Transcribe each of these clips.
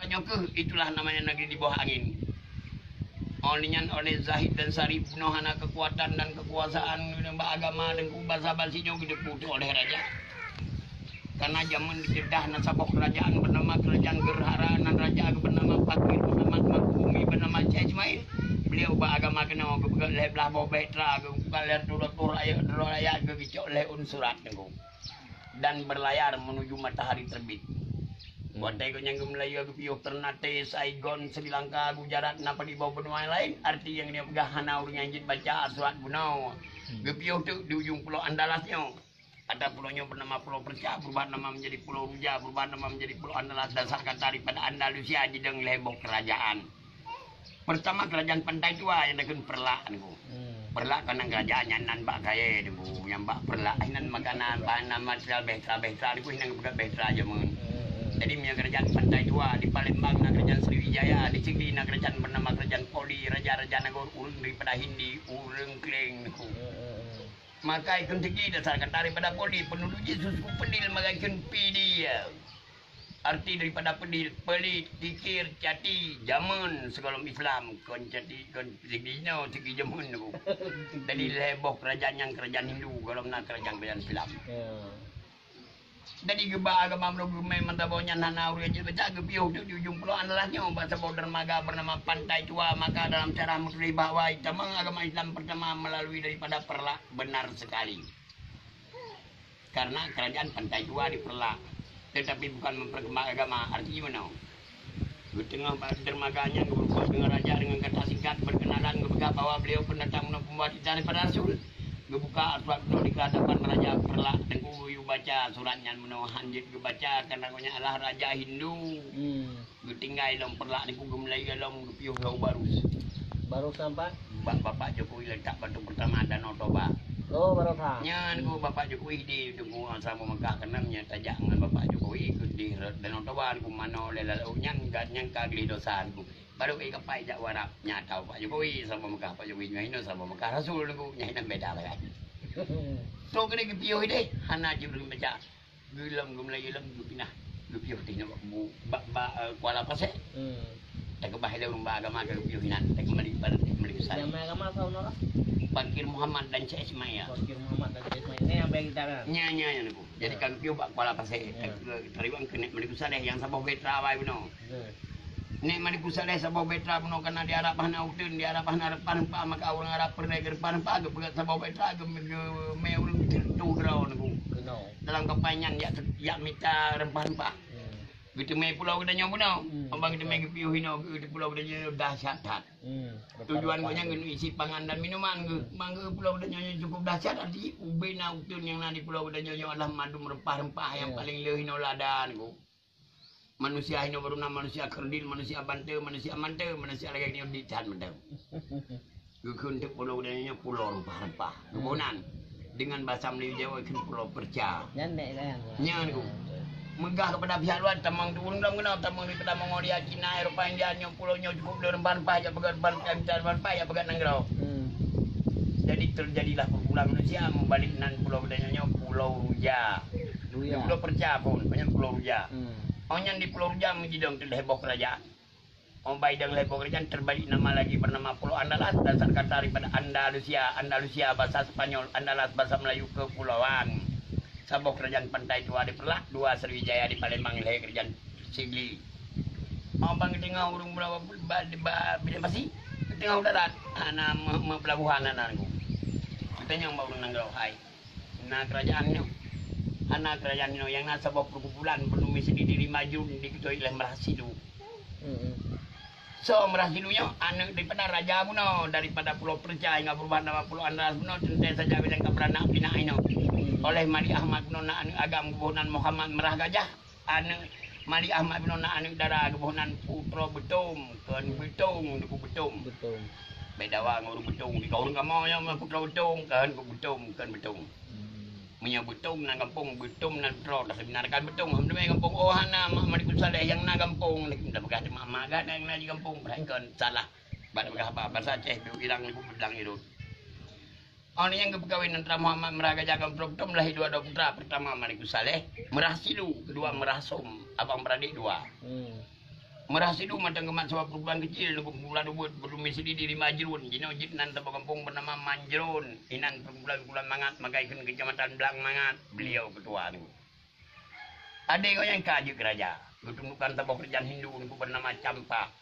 Hebatnya itulah namanya negeri di bawah angin. Oleh Zahid dan Sarif hana kekuatan dan kekuasaan agama dan bahasa basinya diputus oleh raja. Karena zaman dijedah nasabok kerajaan bernama kerajaan Gerhara dan raja bernama Fakir bernama Makumi bernama Ismail. Beliau agama kena begal belah bawa betra galer dulu raya gecok oleh unsurat dan berlayar menuju matahari terbit. Buatnya yang Melayu Gepio Ternate Saigon Sri Lanka Gujarat napa di bawah benua lain arti yang dia pegah hanau yang jid baca surat Bunau Gepio tu di ujung pulau Andalasnya ada pulaunya bernama Pulau Perca berubah nama menjadi Pulau Ruja berubah nama menjadi Pulau Andalas dasarkan daripada Andalusia jideng lebok kerajaan pertama kerajaan pantai tua yang dengan perlak perlak karena kerajaannya nan bak kaya yang bak perlak nan makanan bahan material behtra itu yang begat behtra aja mun. Jadi punya kerajaan pantai tua di Palembang na kerajaan Sriwijaya di Sigli na kerajaan bernama kerajaan Poli raja-raja negara urung daripada Hindi urung kleng niku. Maka ikon tinggi dasarkan daripada Poli penduduk Yesus ku pedil magaikan dia. Arti daripada pedil pelit tikir cati zaman segala Islam kon cati kon Sigli segi zaman niku. Jadi lebok kerajaan yang kerajaan Hindu kalau na kerajaan Islam. Dari geba agama menurut mentabonya nana uri aja baca gepiu di ujung pulau Andalasnya bahasa bau dermaga bernama Pantai Tua maka dalam cara musli bahwa tamang agama Islam pertama melalui daripada Perlak benar sekali karena kerajaan Pantai Tua di Perlak tetapi bukan memperkembang agama artinya mana di tengah dermaganya berbuat dengan raja dengan kata singkat berkenalan ngebuka bahwa beliau pendatang pembuat daripada Rasul ngebuka surat di hadapan Raja Perlak dan kuyu baca suratnya menahan jid baca karena punya Allah Raja Hindu tinggal dalam Perlak di kugum lagi dalam piuh kau baru sampai Bapak Jokowi letak batu pertama Danau Toba baru tahu nyan ku Bapak Jokowi di tunggu sama Mekah kenamnya tajak dengan Bapak Jokowi ikut di Danau Toba ku mano lelalaunya enggaknya kagli dosan ku baru kapai jak warap nyata Pak Jokowi sama Mekah Pak Jokowi nyahino sama Mekah Rasul ku nyahinan beda lah kan so kena gepiuh deh hana jibril baca gelam lagi gelam pindah gepiuh teh nak bu Kuala Pasir tak kebahaya lomba agama ke gepiuh hinan tak kembali kesana nama agama tahu nora Fakir Muhammad dan Syekh Ismail Fakir Muhammad dan Syekh Ismail ini yang bagi kita kan nya niku jadi kan gepiuh bak Kuala Pasir tariwang kena kesana yang sabah betra wae beno nek mari kusale sabau betra puno kana di arah bahna utun di arah bahna depan pa maka orang arah pernah ke depan pa ke pegat sabau betra ke me urang tu grau niku dalam kepanyan ya mita rempah-rempah gitu me pulau udah nyobuno abang gitu me piuh hino di pulau udah dahsyat tujuan gua nya isi pangan dan minuman mangga pulau udah cukup dahsyat arti ubena utun yang di pulau udah adalah madu rempah-rempah yang paling leuh ladan niku manusia ini baru nama manusia kerdil, manusia bante, manusia mante, manusia lagi ni di can mendem. Gukun tu pulau udahnya pulau rempah-rempah. Gubunan dengan bahasa Melayu Jawa itu pulau Perca. Nyan ku. Megah kepada pihak luar tamang tu urang kenal tamang daripada Mongolia, Cina, Eropah, India yang pulaunya cukup rempah-rempah ya pegat rempah ya pegat nanggrau. Jadi terjadilah perkumpulan manusia membalik nan pulau udahnya pulau Ruja. Pulau Perca pun banyak pulau Ruja. Onyan di Pulau Ruja menjadi terheboh kerajaan. Baidang heboh kerajaan terbalik nama lagi bernama Pulau Andalas dasar kata daripada Andalusia bahasa Spanyol, Andalas bahasa Melayu kepulauan. Sabok kerajaan Pantai Tua di Perlak, dua Sriwijaya di Palembang leher kerajaan Sigli. Bang tengah urung berapa bila pasti tengah darat ana pelabuhan ana niku. Katanya mau urung nanggrau hai. Nah kerajaannya anak kerajaan ini yang nasa bawa perkumpulan belum bisa diri maju diketahui oleh Merahsidu. So Merahsidunya anak daripada Raja Buno daripada Pulau Perca hingga berubah nama Pulau Andalas Buno tentu saja bilang keberanak bina ini oleh Mali Ahmad Buno na anak agam kebunan Muhammad Merah Gajah anak Mali Ahmad Buno na anak darah kebunan Putra Betung kan Betung duku Betung beda wang urung Betung di kau urung kamu yang Putra Betung kan Betung menyebut betung na kampung betung na pro dah sebenarkan betung hamdai kampung oh hana mari kusaleh yang na kampung nek dah bekas mak gad yang na di kampung berangkan salah bad bekas apa bahasa Aceh tu hilang ibu bedang itu oni yang kepegawaian antara Muhammad Merah Gajah kampung lahir dua putra pertama mari kusaleh Merah Silu kedua Merah Som abang beradik dua Merasidu matang kemat sebuah perubahan kecil nunggu bulan ubud berdomisili di Majrun jino jitnan tebak kampung bernama Manjrun inan perbulan mangat magaikan kecamatan Belang Mangat beliau ketua tu ada yang kaji keraja ketundukan tebak kerajaan Hindu nunggu bernama Campa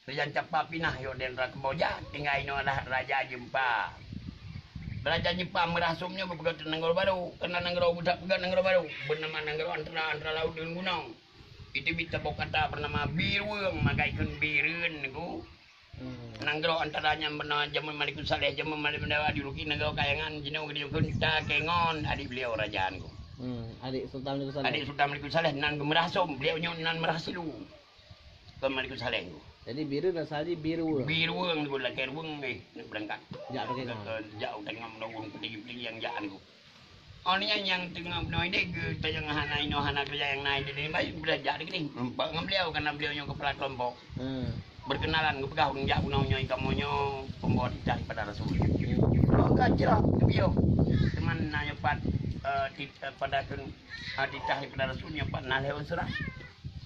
kerajaan Campa pinah Yoden Rakemboja tinggal ino adalah Raja Jempa Raja Jempa merasumnya berpegat Nanggro Baru kena Nanggro budak pegat Nanggro Baru bernama Nanggro antara laut dan gunung itu bisa kata bernama Birweng magaikan Birun niku Nanggro antaranya bernama Jamun Malikun Saleh Jamun Malik Mendawa diluki Nanggro Kayangan jino gediyukun ta kengon adik beliau rajaan ku Adik Sultan Malikun Saleh. Adik Sultan Malikun Saleh nan merasum beliau nan merasilu Sultan Malikun Saleh ku Jadi biru dan salji biru. Birweng niku lah kerweng nak berangkat Jak pakai kan. jauh tengah menunggu peti-peti yang jaan ku Orangnya yang tengah menoi dek tayang hana ino hana kerja yang naik di bayi belajar di sini empat dengan beliau karena beliau yang kepala kelompok berkenalan ke pegawai jak punaunya kamunya pembawa dicari pada Rasul oh kacau beliau teman nanya pat pada kun dicari pada Rasulnya pat naleon surah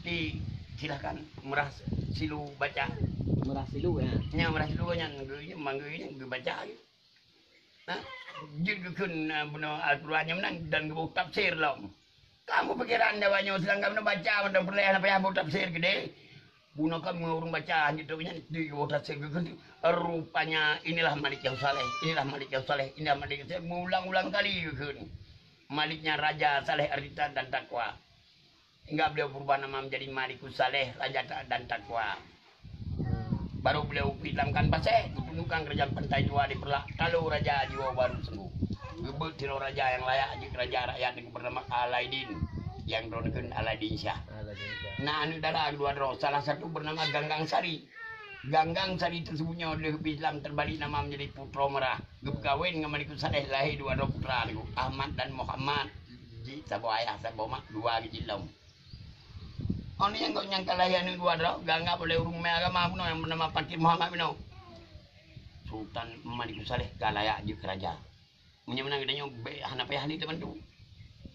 di silakan merah silu baca Merah silu ya. nya merah silu nya manggil baca nah judukun benar Al-Qurannya menang dan gebuk tafsir loh. Kamu pikiran dawanya sedang kamu baca dan perlahan apa yang tafsir gede. Buno kamu ngurung baca gitu nya di gebuk tafsir gede. Rupanya inilah Malik yang saleh, inilah Malik yang saleh, inilah Malik yang saleh. Mengulang-ulang kali gitu. Maliknya Raja Saleh Arita dan Takwa. Hingga beliau berubah nama menjadi Malikus Saleh Raja dan Takwa. Baru beliau pilamkan paseh, ketundukan kerajaan pantai dua di Perlak. Kalau Raja Jiwa baru sembuh. Gebet tiro raja yang layak di raja rakyat yang bernama Alaidin. Yang dronken Alaidin Syah. Nah, anu darah dua dro. Salah satu bernama Ganggang Sari. Ganggang Sari tersebutnya oleh Islam terbalik nama menjadi Putra Merah. Gebkawin dengan Malikun Saleh lahir dua dro putra niku. Ahmad dan Muhammad. Ji sabo ayah sabo mak dua gilom. Ono yang kau nyangka lahir ni dua dro, gangga boleh urung agama puno yang bernama Pakir Muhammad puno. Sultan Malikun Saleh kalayak je keraja. Menang dia be hana payah ni teman tu.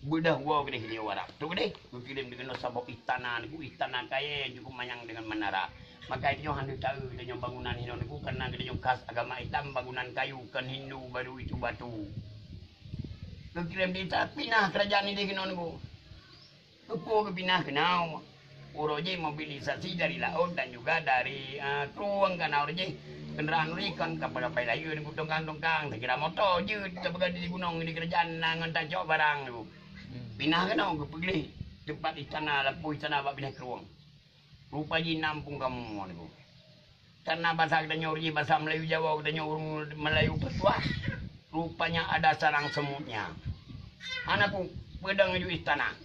Bedah wow gede dia warak. Tu gede, ku kirim dengan sabok istana niku istana kaya cukup manyang dengan menara. Maka itu handu tahu dia bangunan Hindu niku karena dia khas agama Islam bangunan kayu kan Hindu baru itu batu. Ku kirim dia pindah kerajaan ini kena niku. Kepo pindah kenau. Uroje mobilisasi dari laut dan juga dari truang kan uroje kendaraan ikan kapal kapal layu di tongkang kira motor je sebagai di gunung di kerajaan nangan tajok barang tu pinah kan aku pergi tempat istana lampu istana bak pindah truang rupanya nampung kamu niku karena bahasa kita nyori bahasa Melayu Jawa kita nyori Melayu petua rupanya ada sarang semutnya anakku pedang di istana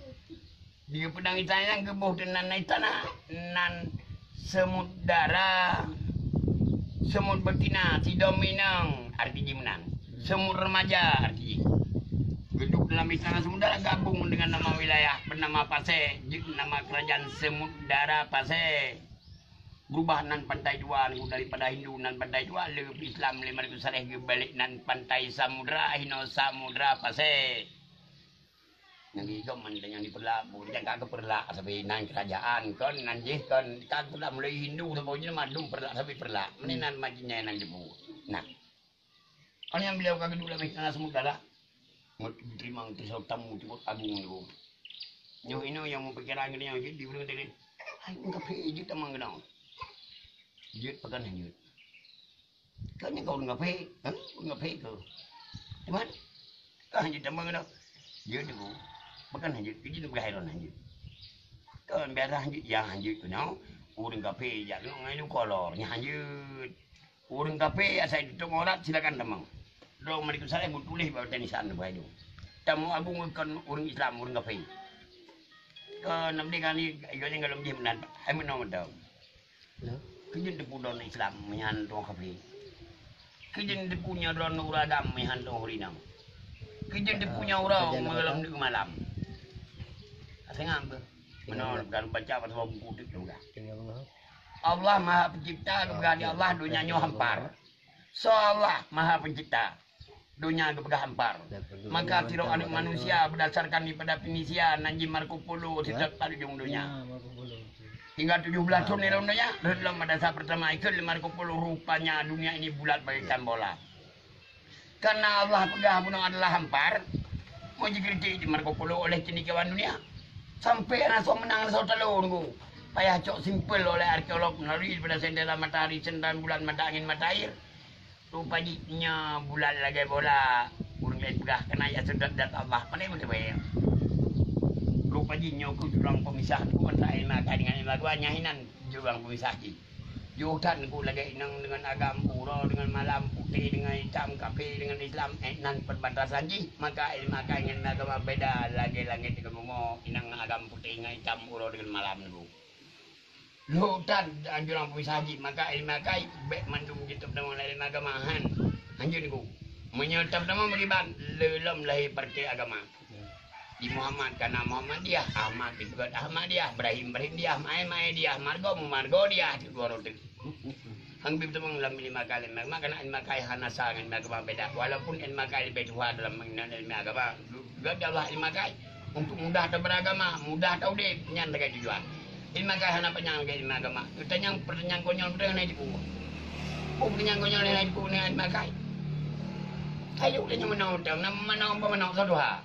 dia pedang istana yang gebuh dengan istana nan semut darah semut betina si dominang artinya menang semut remaja artinya gedung dalam istana semut darah gabung dengan nama wilayah bernama Paseh nama kerajaan semut darah Paseh berubah nan pantai dua daripada Hindu nan pantai dua lebih Islam lima ribu saleh balik nan pantai samudra hino samudra Paseh yang itu yang diperlak, yang kagak perlak sampai nang kerajaan kan nanti kan kagak perlak mulai Hindu sampai madu perlak sampai perlak, menenan majinya nang debu. Nah, orang yang beliau kagak dulu istana semudara, mau terima untuk tamu cukup agung itu. Nyo ini yang mau pikiran gini yang di belum tadi, ay enggak pejut emang kenal, jut pekan jut. Kan yang kau enggak kau, cuman kan jut emang kenal, jut itu. Bukan hanjut, kerja tu berhairan hanjut. Kan biasa hanjut, yang hanjut tu nyaw. Urang kafe, jangan ngai tu kolornya hanjut. Urang kafe, asal itu orang silakan temang. Dong Malikun Saleh mau tulis bahawa tenisan tu berhaidu. Tamu agung kan urang Islam, urang kafe. Kan nanti kali, iganya kalau dia menan, saya menang tahu. Kerja tu pun Islam, menyan tu kafe. Kerja tu punya orang uragam, menyan tu hurinam. Kerja tu punya orang malam di malam. Saya ngambil. Menolak kalau baca pada buku itu juga. Allah Maha Pencipta kepada Allah dunianya hampar. So Allah Maha Pencipta dunia kepada hampar. Maka tiru anak manusia berdasarkan daripada Fenisia Nanji Marco Polo setiap ujung dunia. Hingga 17 tahun rondonya dalam masa pertama itu Marco Polo rupanya dunia ini bulat bagaikan bola. Karena Allah pegah punang adalah hampar. Mau dikritik di Marco Polo oleh cendekiawan dunia. Sampai langsung menang langsung telur nunggu. Payah cok simpel oleh arkeolog melalui pada sendera matahari, sendan bulan, mata angin, mata air. Rupanya bulan lagi bola. Burung lain pegah kena ya sudah dat Allah. Mana yang boleh rupanya ku jurang pemisah ku antara ilmaka dengan ilmaka nyahinan jurang pemisah ki. Jutan ku lagi inang dengan agam pura dengan malam putih dengan hitam kafe dengan Islam nan perbatasan ji maka ilmaka ingin agama beda lagi langit dengan bumi inang agam putih dengan hitam pura dengan malam niku. Lutan jurang pemisah ji maka ilmaka bek mandum gitu dengan ilmaka mahan anjur niku. Menyertap nama beriban lelom lahir partai agama. Di Muhammad karena Muhammadiyah, Ahmad juga Ahmadiyah, Ibrahim dia, Mai dia, Margo dia, di luar itu. Hang bibtu mengulang 5 kali, maka lima kali hanasa dengan agama beda. Walaupun 5 kali beda dalam mengenal ilmu agama, juga Allah 5 kali untuk mudah atau beragama, mudah atau deh nyan dekat tujuan. 5 kali hana penyang ke ilmu agama. Kita yang pertanyaan konyol betul naik di buku. Pertanyaan konyol naik di buku dengan 5 kali. Kayu dia menau tahu, nama menau satu ha.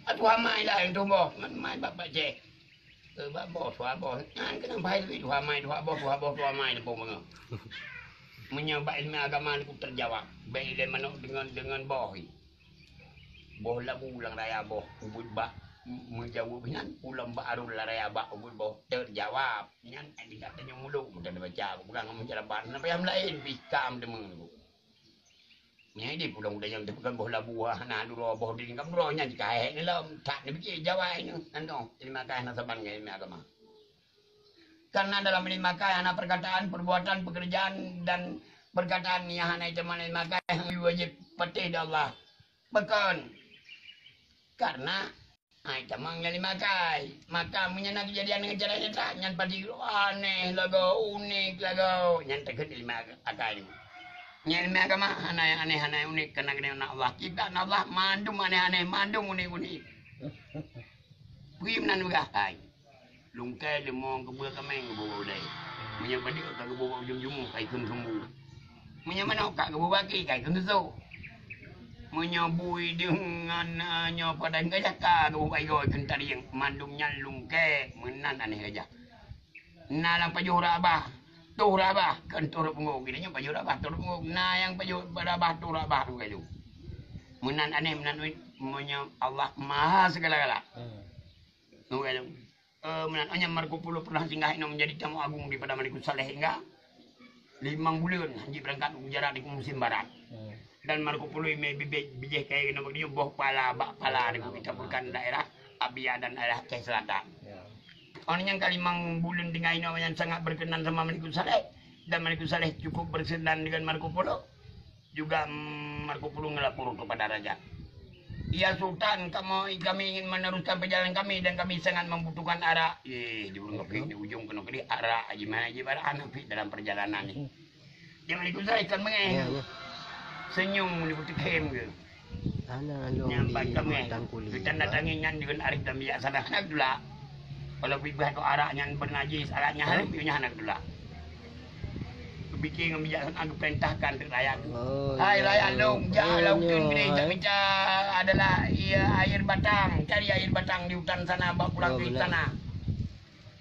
Tuhan mai lah yang tumbuh, mai bapak cek. Bapak suabo, kan kenapa itu Tuhan mai, Tuhan mai depo menga. Menyebab ilmu agama itu terjawab. Baik dia menok dengan bohi. Boh labu ulang raya boh, ubud ba menjawab nyan ulang baru raya ba ubud boh terjawab. Nyan dikatanya mulu, mudah dibaca, bukan menjarabat. Kenapa yang lain bikam demeng tu. Ini pulang-pulang yang bukan boh labu nah dulu boh di kamu dulu nyanyi kaya ni lah tak ni bici Jawa ini antong lima kaya na saban kaya lima agama karena dalam lima kaya na perkataan perbuatan pekerjaan dan perkataan yang hanya cuma lima kaya yang wajib patih Allah bahkan karena ay tamang lima kaya maka menyenang kejadian dengan caranya tak nyan padi aneh lagu unik lagu nyan tegak lima kaya ini nyelmi agama aneh unik kena kena Allah kita Allah mandum aneh mandum unik Wim nan bergakai lungkai lemong kebua kameng kebawa udai menyabadi ke kebawa ujung-ujung kai kun sembuh menyamana kak kebawa bagi kai kun tu menyabui dengan nyopada ngajaka kebawa igoi kun tadi yang mandumnya lungkai menan aneh aja nalang pajura abah turah bah kan turah punggung gini paju rabah turah punggung nah yang paju rabah turah bah tu kayu menan aneh menan punya Allah maha segala-gala tu kayu menan hanya Marco Polo pernah singgah ini menjadi tamu agung di pada Malikut Saleh hingga 5 bulan haji berangkat ujaran di musim barat dan Marco Polo ini bijih kayak gini dia boh pala bak pala di kita bukan daerah Abia dan daerah Aceh Selatan. Orang yang kali bulan dengan ini yang sangat berkenan sama Malikut Saleh dan Malikut Saleh cukup berkenan dengan Marco Polo juga Marco Polo ngelapor kepada raja. Ya Sultan, kami ingin meneruskan perjalanan kami dan kami sangat membutuhkan arak. Di ujung kena kiri arak gimana anak dalam perjalanan ini. Dia Malikut Saleh kan mengeh senyum di putih kem ke. Nyampai kami kita datangi nyan dengan arif dan biak sadar anak dulu. Kalau bibah tu araknya bernajis, araknya halus punya anak dulu. Bikin kebijaksanaan aku perintahkan untuk rakyat. Hai rakyat long, jalan lautun bica adalah air batang. Cari air batang di hutan sana, bawa pulang ke sana.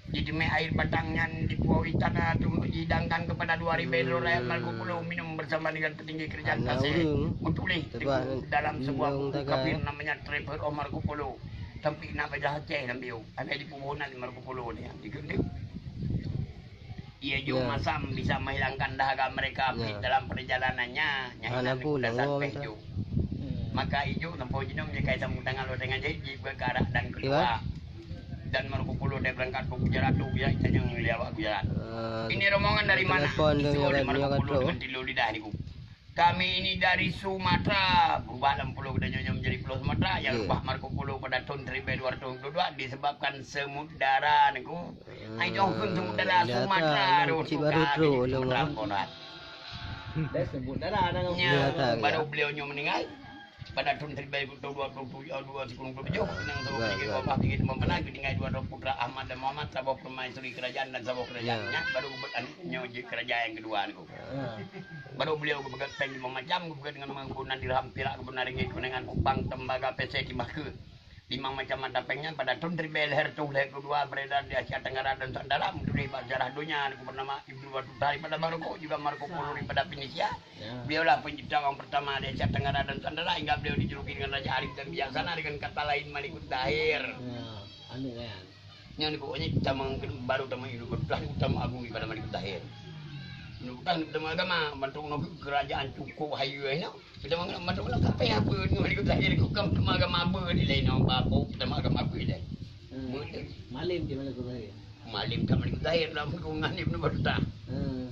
Jadi air batangnya di pulau sana tu dihidangkan kepada 2 ribu rakyat Marco Polo minum bersama dengan petinggi kerajaan Aceh. Tulis dalam sebuah buku kafir namanya Travel of Marco Polo. Tapi nak baca Aceh nampiu. Ada di permohonan Marco Polo ni dikutip. Ia juga masam bisa menghilangkan dahaga mereka dalam perjalanannya. Nyahinan kuda sampai hijau. Maka hijau nampak jinom dia kait sambung tangan lo dengan jadi berkarak dan kedua. Dan Marco Polo dia berangkat ke Gujarat tu dia yang lihat Gujarat. Ini rombongan dari mana? Itu dari Marco Polo dengan tilu lidah ni ku. Kami ini dari Sumatera, berubah dalam pulau Kedanyonya menjadi pulau Sumatera yang rubah Marco Polo pada tahun 1222 disebabkan semut dara niku. Ai jongkun semut dara Sumatera tu Sumatera. Semut dara baru beliaunya meninggal. pada tahun 2027 nang sabab ini Bapak tinggi memenang dengan dua putra Ahmad dan Muhammad sabab permaisuri kerajaan dan sabab kerajaannya baru nyoji kerajaan yang kedua niku. Baru beliau begat peng macam begat dengan menggunakan dirham perak kebenar dengan upang tembaga PC di Makkah. 5 macam mata pengnya pada tahun Hertug kedua beredar di Asia Tenggara dan Nusantara menjadi sejarah dunia bernama Ibnu Battuta daripada Maroko juga Marco Polo daripada Fenisia. Beliaulah pencipta orang pertama di Asia Tenggara dan Nusantara hingga beliau dijuluki dengan Raja Arif dan Bijaksana dengan kata lain Malikut Dahir. Anu kan. Yang pokoknya kita baru teman Ibnu Battuta utama agung daripada Malikut Dahir. Bukan utama agama bantu kerajaan cukup hayu ini. Kita bantu apa ya apa ni Malikut Dahir ku kam utama agama apa di lain apa utama agama apa dia. Malim di Malikut Dahir. Malim ka Malikut Dahir dalam hubungan Ibnu Battuta.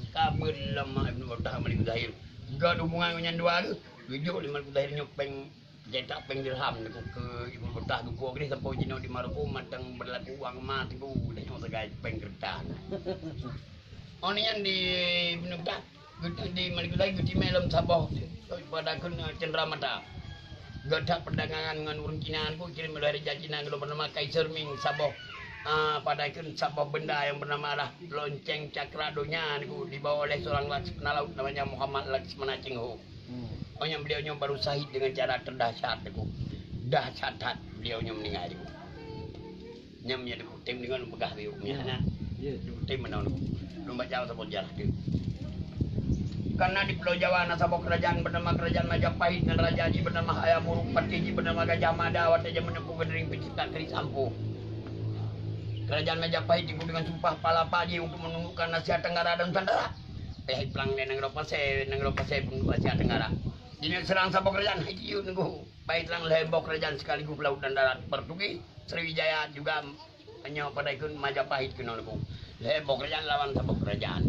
Kabel lama Ibnu Battuta Malikut Dahir. Gak hubungan dengan dua tu. Video di Malikut Dahir nyopeng cetak peng dirham niku ke Ibnu Battuta ku gini sampai jino di Maroko matang berlaku uang mah tu dah nyo segai peng kertas. Oni yang di Ibnu Battuta di Malikut Dahir di malam Sabah pada kun Cendramata. Gadak perdagangan dengan urang Cina ku kirim dari Cina kalau bernama Kaiser Ming Sabah. Pada kun Sabah benda yang bernama lah lonceng cakradonya niku dibawa oleh seorang Laksmana Laut namanya Muhammad Laksmana Cingho. Oh yang beliau baru syahid dengan cara terdahsyat niku. Dahsyat beliau meninggal niku. Nyamnya niku tim dengan begah biu nya. Tim menaw niku. Lumba Jawa sabot jarah tu. Karena di Pulau Jawa ada sebuah kerajaan bernama Kerajaan Majapahit dan Raja Haji bernama Hayamuruk Patiji bernama Gajah Mada awat saja menempuh kedering pencipta keris ampuh. Kerajaan Majapahit dibuat dengan sumpah Palapa untuk menundukkan Asia Tenggara dan Nusantara. Pihak pelang dan Eropa saya pun Asia Tenggara. Ini serang sebuah kerajaan Haji nunggu. Baik terang lembok kerajaan sekaligus laut dan darat Portugis, Sriwijaya juga hanya pada ikut Majapahit kena nunggu. Lembok kerajaan lawan sebuah kerajaan.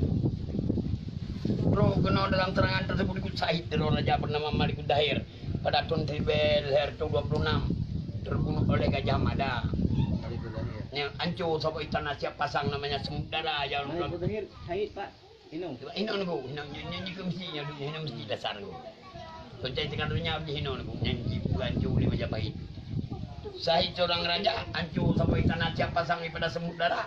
Bro, kena dalam serangan tersebut ikut syahid dari raja bernama Malikut Dahir pada tahun Hertug 26 terbunuh oleh Gajah Mada. Yang hancur sampai istana siap pasang namanya Semudara yang Malikut Dahir syahid Pak. Hino niku, nyanyi ke mestinya hino mesti dasar niku. Soncai tengah dunia di hino niku nyanyi hancur di Majapahit. Syahid seorang raja hancur sampai istana siap pasang daripada Semudara.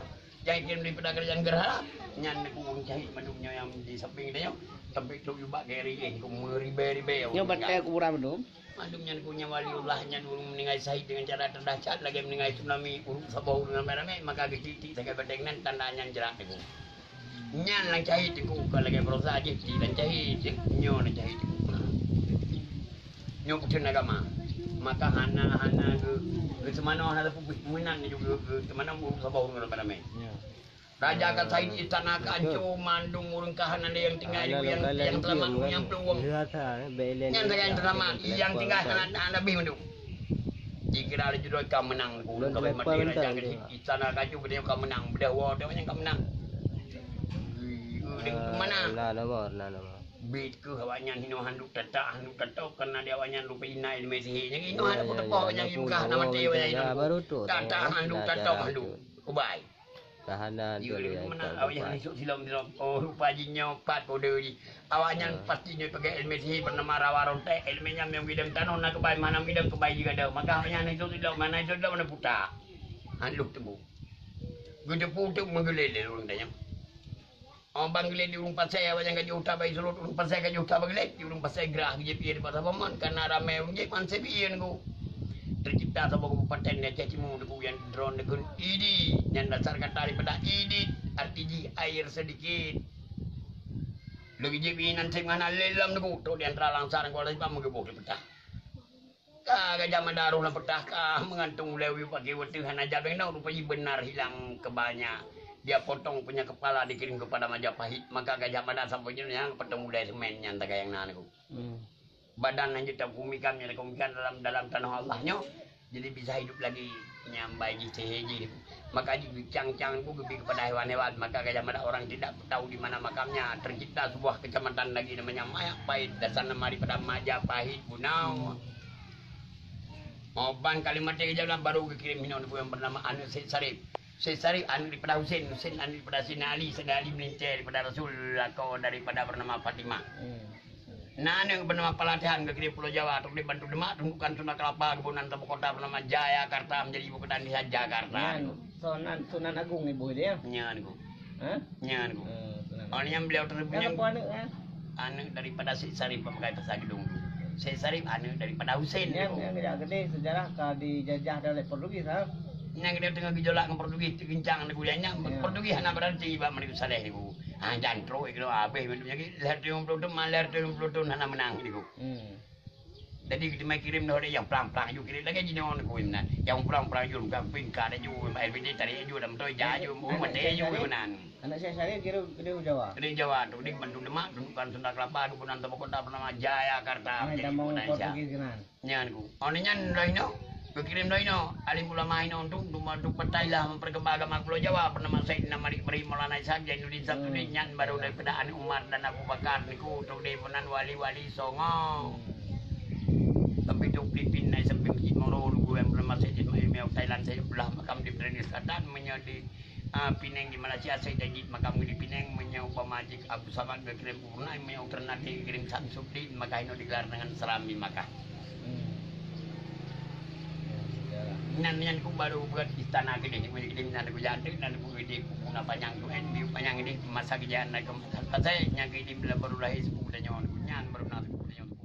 Yang kirim daripada kerajaan Gerhana nyan niku wong syahid madumnya yang di samping dia sampai tu juga geri ku meribe-ribe. Yo batai kuburan madum. Madumnya niku nya waliullahnya dulu meninggal syahid dengan cara terdahsyat lagi meninggal tsunami urut Sabah dengan rame maka geciti saga bedengnan tandanya jerak niku. Nyan lang syahid niku kalau lagi berusaha aja si dan syahid nyo na syahid. Nyo putun agama. Maka hana ke semana ada peminan juga ke semana urut Sabah dengan rame. Raja akan Said istana kancu mandung urang kahanan yang tinggal yang telah yang peluang. Yang dengan drama yang tinggal anak Nabi mandung. Jika ada judul kau menang urang kau mati raja istana kancu beliau kau menang beliau dia yang kau menang. Mana? Bit ke awaknya hino handuk tatak karena dia awaknya lupa inai mesi yang hino handuk tepok yang ibuka nama dia yang baru tu. Tatak handuk kubai. Tahanan tu dia mana awaknya esok silam rupa jinnya 4 kode ji. Awaknya pastinya pakai mesi bernama Rawaronte ilmunya yang bidang tanah nak kebai mana bidang kebai juga ada. Maka awaknya itu tidak mana putar. Handuk tebu. Gede putuk menggelele orang tanya. Orang Bangladesh di urung pasai awak yang gaji utah bagi seluruh urung pasai gaji utah Bangladesh di urung pasai gerah gaji di pasar paman karena ramai urung jadi man sepian ku tercipta sebuah kabupaten yang cacimu deku yang drone dekun idi yang dasar kata daripada idi arti air sedikit lagi jadi nanti mana lelam deku tu di antara langsaran kalau sebab mengebuk di petah Gajah Mada lah petah kah mengantung lewi pakai wetuhan aja bengau rupanya benar hilang kebanyak. Dia potong punya kepala dikirim kepada Majapahit maka Gajah Mada sampai yang ketemu dari semennya entah yang nanaku. Badan lanjut kumikan dalam tanah Allahnya jadi bisa hidup lagi nyambai di seheji. Maka cang-cang ku lebih kepada hewan-hewan maka Gajah Mada orang tidak tahu di mana makamnya tercipta sebuah kecamatan lagi namanya Majapahit dasar nama daripada Majapahit Bunau. Oban kalimat yang jalan baru kirim hinon yang bernama Anu Sarif. Syekh anu daripada Husain anu daripada Sina Ali, Sayyidina Ali melintir daripada Rasul, kau daripada bernama Fatimah. Nah, ini bernama pelatihan ke Pulau Jawa, atau di Bantu Demak, bukan Sunda Kelapa, kebunan Tabu Kota bernama Jayakarta menjadi ibu kota desa Jakarta. Sunan Agung ibu dia. Nyan ku, Hah? nyan ku. Sunan Oh, yang beliau terpunya Agung. Kan? anu daripada Syed Sarif pemakai pasar gedung. Syed Sarif anu daripada Husain. Yang tidak gede sejarah dijajah oleh Portugis, ha? Yang dia tengah gejolak dengan Portugis, kencang negurianya. Portugis hanya berarti iba mereka saleh ni ku. Ah, jantro itu habis bentuknya ki lahir 50 tahun, lahir 50 tahun hana menang ni ku. Jadi kita mai kirim dah yang pelang-pelang you kirim lagi jino ni ku menan. Yang pelang-pelang you bukan pingka dah you, mai bini tadi you dalam toy ja you, mate you menan. Anak saya kira Jawa. Dari Jawa tu di Bandung Demak, bukan Sunda Kelapa, bukan Tabu Kota bernama Jayakarta. Kita mau Portugis kan. Nyan ku. Oh ni nyan dah ino. Kirim dah ino. Alim ulama ino untuk petai lah memperkembang agama Pulau Jawa. Bernama Sayyidina Malik Beri Maulana Ishaq Jainuddin Sabtuddin nyan baru daripada Ani Umar dan Abu Bakar niku untuk di penan wali-wali songo. Tapi tu Filipin naik sampai Masjid Moro dulu yang bernama Sayyidina Malik Thailand saya belah makam di Brunei Selatan menjadi Pinang di Malaysia saya jadi makam di Pinang menyau pamajik Abu Samad berkirim purna menyau Ternate kirim Samsudin maka ini digelar dengan serami maka Nyan ku baru buat istana gede kirim nan ku jadi nan ku gede kuna panjang tu NB panjang ini masa kejadian naik ke saya nyang gede bila baru lahir 10 dan nyawa nyan baru nak 10 nyawa